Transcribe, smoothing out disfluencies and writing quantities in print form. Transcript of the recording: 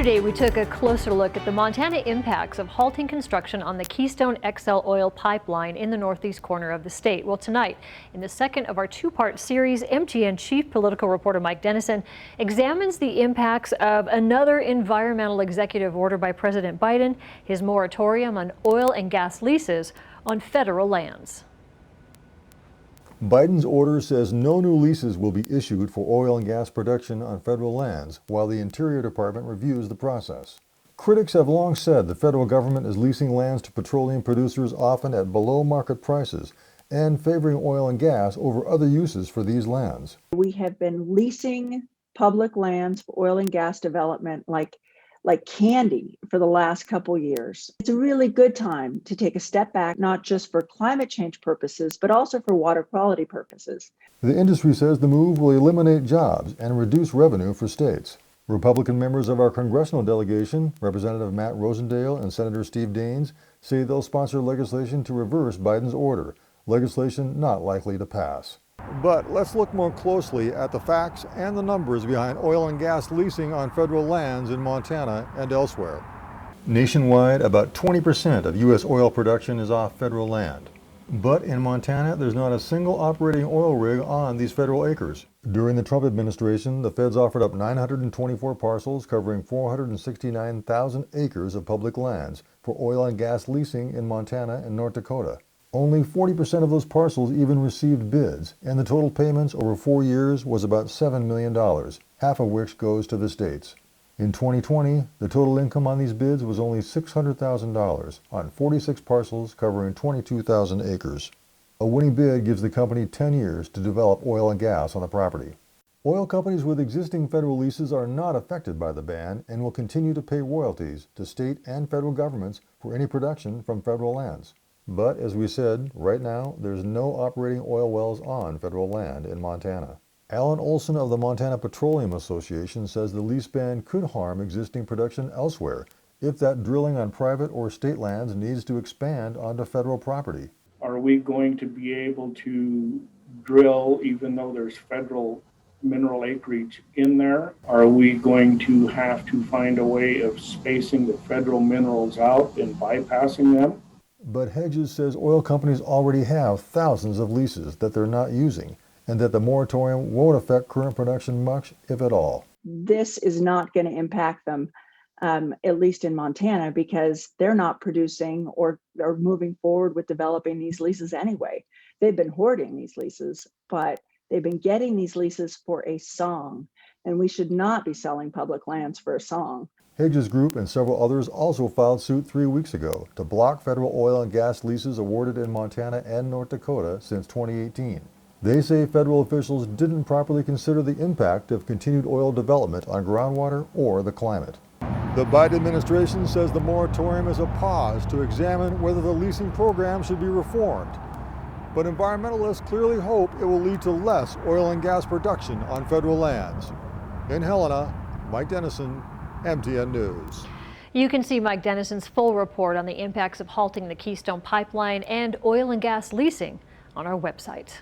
Yesterday, we took a closer look at the Montana impacts of halting construction on the Keystone XL oil pipeline in the northeast corner of the state. Well, tonight, in the second of our two-part series, MTN Chief Political Reporter Mike Dennison examines the impacts of another environmental executive order by President Biden, his moratorium on oil and gas leases on federal lands. Biden's order says no new leases will be issued for oil and gas production on federal lands while the Interior Department reviews the process. Critics have long said the federal government is leasing lands to petroleum producers often at below market prices and favoring oil and gas over other uses for these lands. We have been leasing public lands for oil and gas development like candy for the last couple years. It's a really good time to take a step back, not just for climate change purposes, but also for water quality purposes. The industry says the move will eliminate jobs and reduce revenue for states. Republican members of our congressional delegation, Representative Matt Rosendale and Senator Steve Daines, say they'll sponsor legislation to reverse Biden's order, legislation not likely to pass. But let's look more closely at the facts and the numbers behind oil and gas leasing on federal lands in Montana and elsewhere. Nationwide, about 20% of U.S. oil production is off federal land. But in Montana, there's not a single operating oil rig on these federal acres. During the Trump administration, the feds offered up 924 parcels covering 469,000 acres of public lands for oil and gas leasing in Montana and North Dakota. Only 40% of those parcels even received bids, and the total payments over 4 years was about $7 million, half of which goes to the states. In 2020, the total income on these bids was only $600,000 on 46 parcels covering 22,000 acres. A winning bid gives the company 10 years to develop oil and gas on the property. Oil companies with existing federal leases are not affected by the ban and will continue to pay royalties to state and federal governments for any production from federal lands. But, as we said, right now, there's no operating oil wells on federal land in Montana. Alan Olson of the Montana Petroleum Association says the lease ban could harm existing production elsewhere if that drilling on private or state lands needs to expand onto federal property. Are we going to be able to drill even though there's federal mineral acreage in there? Are we going to have to find a way of spacing the federal minerals out and bypassing them? But Hedges says oil companies already have thousands of leases that they're not using, and that the moratorium won't affect current production much, if at all. This is not going to impact them, at least in Montana, because they're not producing or moving forward with developing these leases anyway. They've been hoarding these leases, but they've been getting these leases for a song, and we should not be selling public lands for a song. Hedges Group and several others also filed suit 3 weeks ago to block federal oil and gas leases awarded in Montana and North Dakota since 2018. They say federal officials didn't properly consider the impact of continued oil development on groundwater or the climate. The Biden administration says the moratorium is a pause to examine whether the leasing program should be reformed. But environmentalists clearly hope it will lead to less oil and gas production on federal lands. In Helena, Mike Dennison, MTN News. You can see Mike Dennison's full report on the impacts of halting the Keystone Pipeline and oil and gas leasing on our website.